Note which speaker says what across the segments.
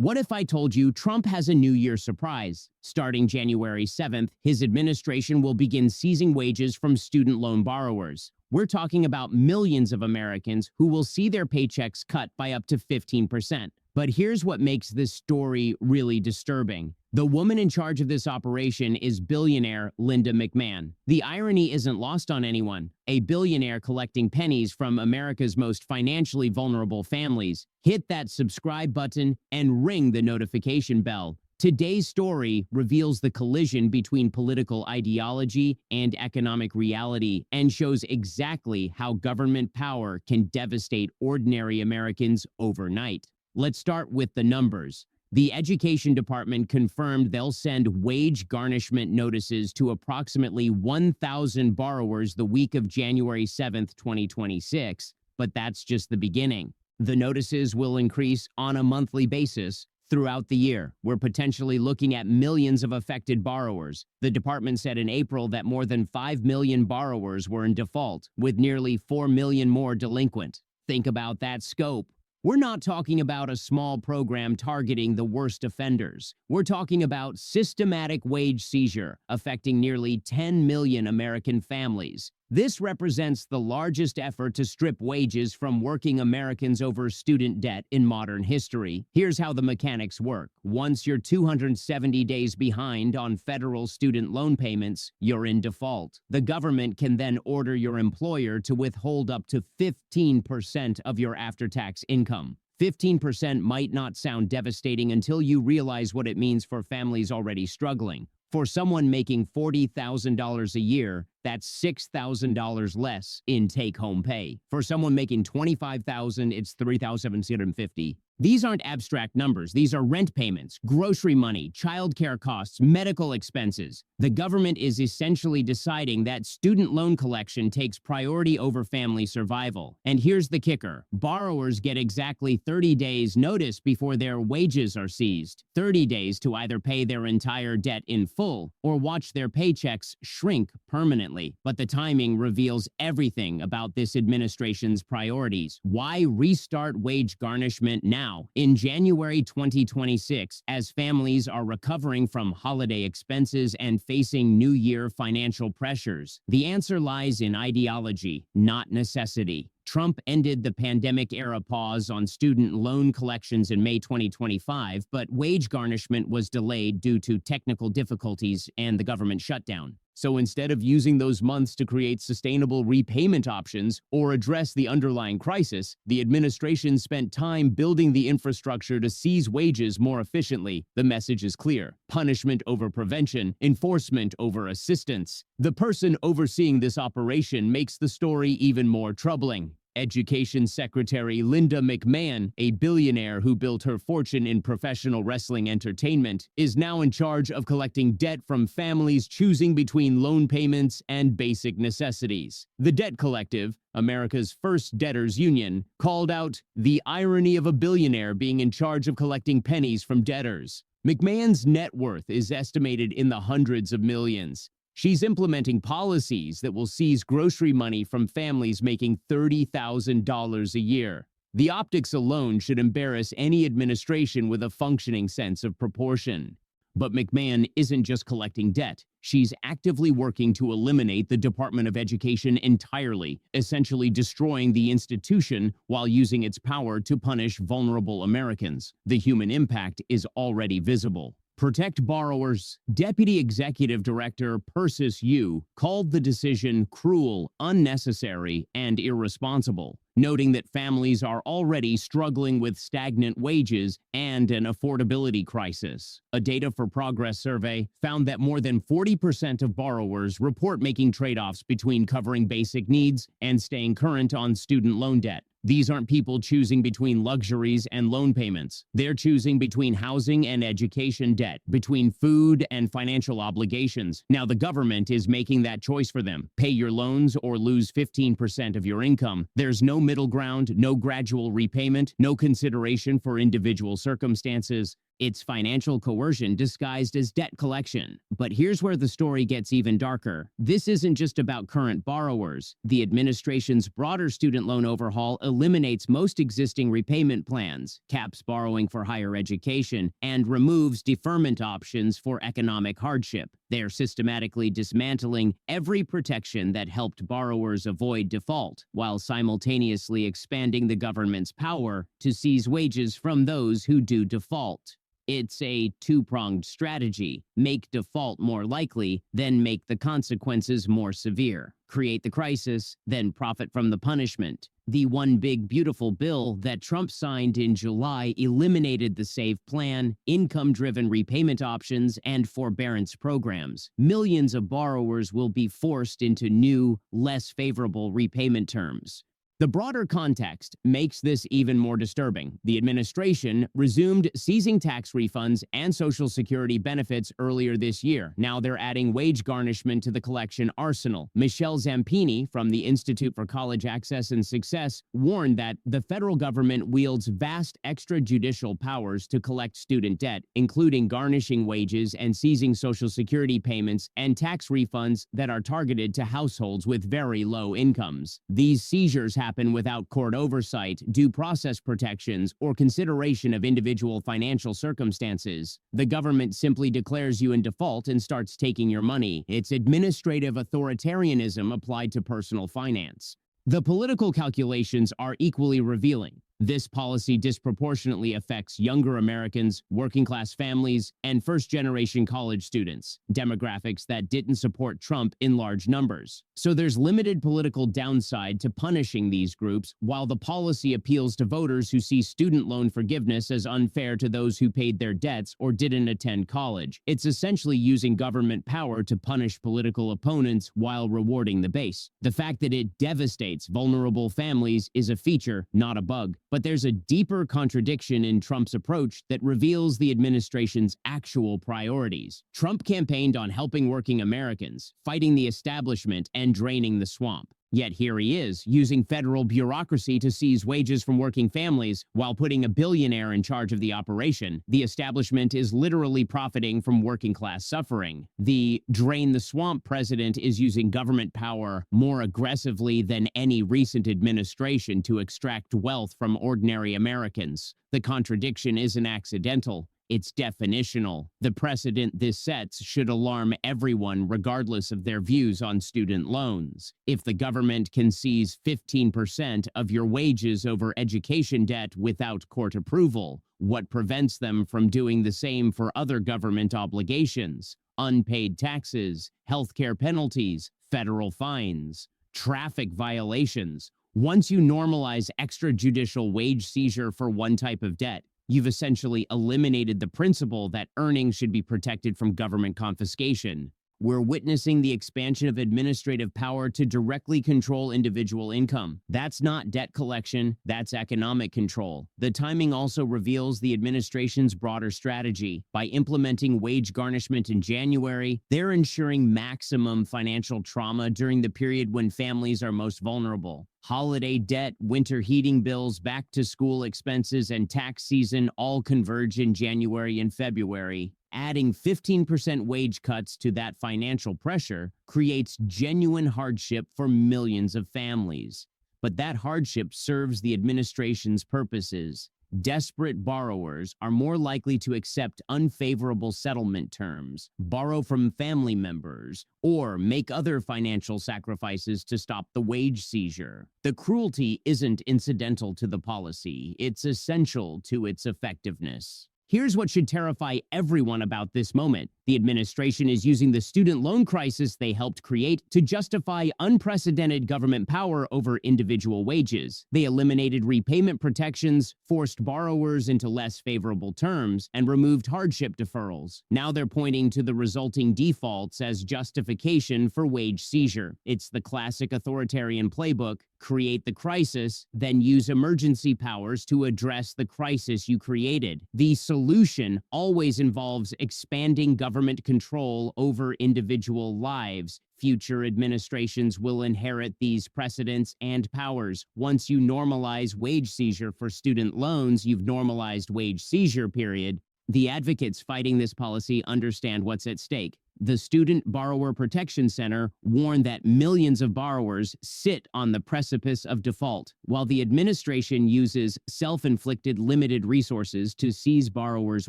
Speaker 1: What if I told you Trump has a New Year surprise? Starting January 7th, his administration will begin seizing wages from student loan borrowers. We're talking about millions of Americans who will see their paychecks cut by up to 15%. But here's what makes this story really disturbing. The woman in charge of this operation is billionaire Linda McMahon. The irony isn't lost on anyone. A billionaire collecting pennies from America's most financially vulnerable families. Hit that subscribe button and ring the notification bell. Today's story reveals the collision between political ideology and economic reality and shows exactly how government power can devastate ordinary Americans overnight. Let's start with the numbers. The Education Department confirmed they'll send wage garnishment notices to approximately 1,000 borrowers the week of January 7th, 2026, but that's just the beginning. The notices will increase on a monthly basis throughout the year. We're potentially looking at millions of affected borrowers. The department said in April that more than 5 million borrowers were in default, with nearly 4 million more delinquent. Think about that scope. We're not talking about a small program targeting the worst offenders. We're talking about systematic wage seizure affecting nearly 10 million American families. This represents the largest effort to strip wages from working Americans over student debt in modern history. Here's how the mechanics work. Once you're 270 days behind on federal student loan payments, you're in default. The government can then order your employer to withhold up to 15% of your after-tax income. 15% might not sound devastating until you realize what it means for families already struggling. For someone making $40,000 a year, that's $6,000 less in take-home pay. For someone making $25,000, it's $3,750. These aren't abstract numbers. These are rent payments, grocery money, childcare costs, medical expenses. The government is essentially deciding that student loan collection takes priority over family survival. And here's the kicker. Borrowers get exactly 30 days notice before their wages are seized. 30 days to either pay their entire debt in full or watch their paychecks shrink permanently. But the timing reveals everything about this administration's priorities. Why restart wage garnishment now? In January 2026, as families are recovering from holiday expenses and facing New Year financial pressures? The answer lies in ideology, not necessity. Trump ended the pandemic-era pause on student loan collections in May 2025, but wage garnishment was delayed due to technical difficulties and the government shutdown. So instead of using those months to create sustainable repayment options or address the underlying crisis, the administration spent time building the infrastructure to seize wages more efficiently. The message is clear: punishment over prevention, enforcement over assistance. The person overseeing this operation makes the story even more troubling. Education Secretary Linda McMahon, a billionaire who built her fortune in professional wrestling entertainment, is now in charge of collecting debt from families choosing between loan payments and basic necessities. The Debt Collective, America's first debtors union, called out the irony of a billionaire being in charge of collecting pennies from debtors. McMahon's net worth is estimated in the hundreds of millions. She's implementing policies that will seize grocery money from families making $30,000 a year. The optics alone should embarrass any administration with a functioning sense of proportion. But McMahon isn't just collecting debt. She's actively working to eliminate the Department of Education entirely, essentially destroying the institution while using its power to punish vulnerable Americans. The human impact is already visible. Protect borrowers. Deputy Executive Director Persis Yu called the decision cruel, unnecessary, and irresponsible, noting that families are already struggling with stagnant wages and an affordability crisis. A Data for Progress survey found that more than 40% of borrowers report making trade-offs between covering basic needs and staying current on student loan debt. These aren't people choosing between luxuries and loan payments. They're choosing between housing and education debt, between food and financial obligations. Now the government is making that choice for them. Pay your loans or lose 15% of your income. There's no middle ground, no gradual repayment, no consideration for individual circumstances. It's financial coercion disguised as debt collection. But here's where the story gets even darker. This isn't just about current borrowers. The administration's broader student loan overhaul eliminates most existing repayment plans, caps borrowing for higher education, and removes deferment options for economic hardship. They're systematically dismantling every protection that helped borrowers avoid default, while simultaneously expanding the government's power to seize wages from those who do default. It's a two-pronged strategy. Make default more likely, then make the consequences more severe. Create the crisis, then profit from the punishment. The One Big Beautiful Bill that Trump signed in July eliminated the SAVE plan, income-driven repayment options, and forbearance programs. Millions of borrowers will be forced into new, less favorable repayment terms. The broader context makes this even more disturbing. The administration resumed seizing tax refunds and Social Security benefits earlier this year. Now they're adding wage garnishment to the collection arsenal. Michelle Zampini from the Institute for College Access and Success warned that the federal government wields vast extrajudicial powers to collect student debt, including garnishing wages and seizing Social Security payments and tax refunds that are targeted to households with very low incomes. These seizures happen without court oversight, due process protections, or consideration of individual financial circumstances. The government simply declares you in default and starts taking your money. It's administrative authoritarianism applied to personal finance. The political calculations are equally revealing. This policy disproportionately affects younger Americans, working-class families, and first-generation college students, demographics that didn't support Trump in large numbers. So there's limited political downside to punishing these groups, while the policy appeals to voters who see student loan forgiveness as unfair to those who paid their debts or didn't attend college. It's essentially using government power to punish political opponents while rewarding the base. The fact that it devastates vulnerable families is a feature, not a bug. But there's a deeper contradiction in Trump's approach that reveals the administration's actual priorities. Trump campaigned on helping working Americans, fighting the establishment, and draining the swamp. Yet here he is, using federal bureaucracy to seize wages from working families while putting a billionaire in charge of the operation. The establishment is literally profiting from working-class suffering. The drain the swamp president is using government power more aggressively than any recent administration to extract wealth from ordinary Americans. The contradiction isn't accidental. It's definitional. The precedent this sets should alarm everyone regardless of their views on student loans. If the government can seize 15% of your wages over education debt without court approval, what prevents them from doing the same for other government obligations? Unpaid taxes, healthcare penalties, federal fines, traffic violations. Once you normalize extrajudicial wage seizure for one type of debt, you've essentially eliminated the principle that earnings should be protected from government confiscation. We're witnessing the expansion of administrative power to directly control individual income. That's not debt collection, that's economic control. The timing also reveals the administration's broader strategy. By implementing wage garnishment in January, they're ensuring maximum financial trauma during the period when families are most vulnerable. Holiday debt, winter heating bills, back-to-school expenses, and tax season all converge in January and February. Adding 15% wage cuts to that financial pressure creates genuine hardship for millions of families. But that hardship serves the administration's purposes. Desperate borrowers are more likely to accept unfavorable settlement terms, borrow from family members, or make other financial sacrifices to stop the wage seizure. The cruelty isn't incidental to the policy, it's essential to its effectiveness. Here's what should terrify everyone about this moment. The administration is using the student loan crisis they helped create to justify unprecedented government power over individual wages. They eliminated repayment protections, forced borrowers into less favorable terms, and removed hardship deferrals. Now they're pointing to the resulting defaults as justification for wage seizure. It's the classic authoritarian playbook. Create the crisis, then use emergency powers to address the crisis you created. The solution always involves expanding government control over individual lives. Future administrations will inherit these precedents and powers. Once you normalize wage seizure for student loans, you've normalized wage seizure, period. The advocates fighting this policy understand what's at stake. The Student Borrower Protection Center warned that millions of borrowers sit on the precipice of default, while the administration uses self-inflicted limited resources to seize borrowers'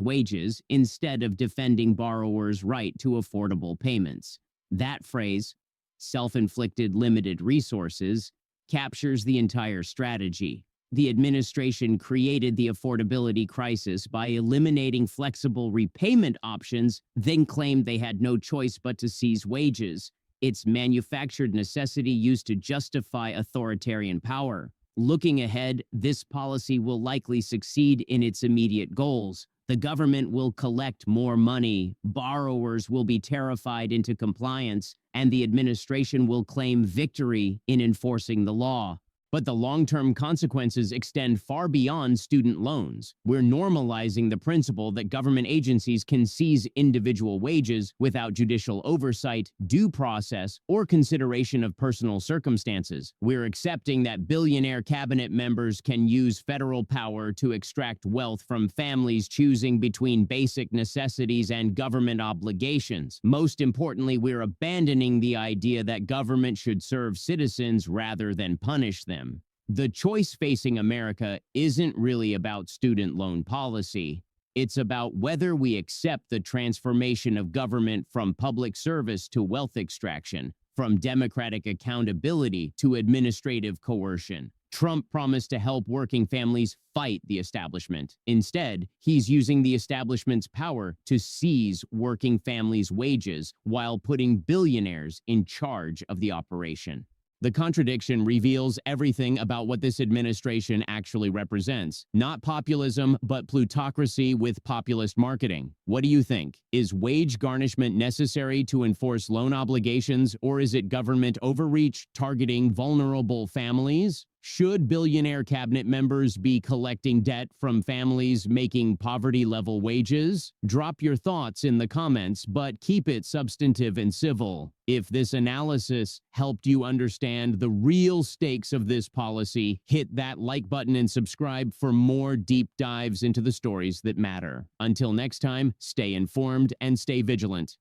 Speaker 1: wages instead of defending borrowers' right to affordable payments. That phrase, self-inflicted limited resources, captures the entire strategy. The administration created the affordability crisis by eliminating flexible repayment options, then claimed they had no choice but to seize wages. It's manufactured necessity used to justify authoritarian power. Looking ahead, this policy will likely succeed in its immediate goals. The government will collect more money, borrowers will be terrified into compliance, and the administration will claim victory in enforcing the law. But the long-term consequences extend far beyond student loans. We're normalizing the principle that government agencies can seize individual wages without judicial oversight, due process, or consideration of personal circumstances. We're accepting that billionaire cabinet members can use federal power to extract wealth from families choosing between basic necessities and government obligations. Most importantly, we're abandoning the idea that government should serve citizens rather than punish them. The choice facing America isn't really about student loan policy. It's about whether we accept the transformation of government from public service to wealth extraction, from democratic accountability to administrative coercion. Trump promised to help working families fight the establishment. Instead, he's using the establishment's power to seize working families' wages while putting billionaires in charge of the operation. The contradiction reveals everything about what this administration actually represents. Not populism, but plutocracy with populist marketing. What do you think? Is wage garnishment necessary to enforce loan obligations, or is it government overreach targeting vulnerable families? Should billionaire cabinet members be collecting debt from families making poverty-level wages? Drop your thoughts in the comments, but keep it substantive and civil. If this analysis helped you understand the real stakes of this policy, hit that like button and subscribe for more deep dives into the stories that matter. Until next time, stay informed and stay vigilant.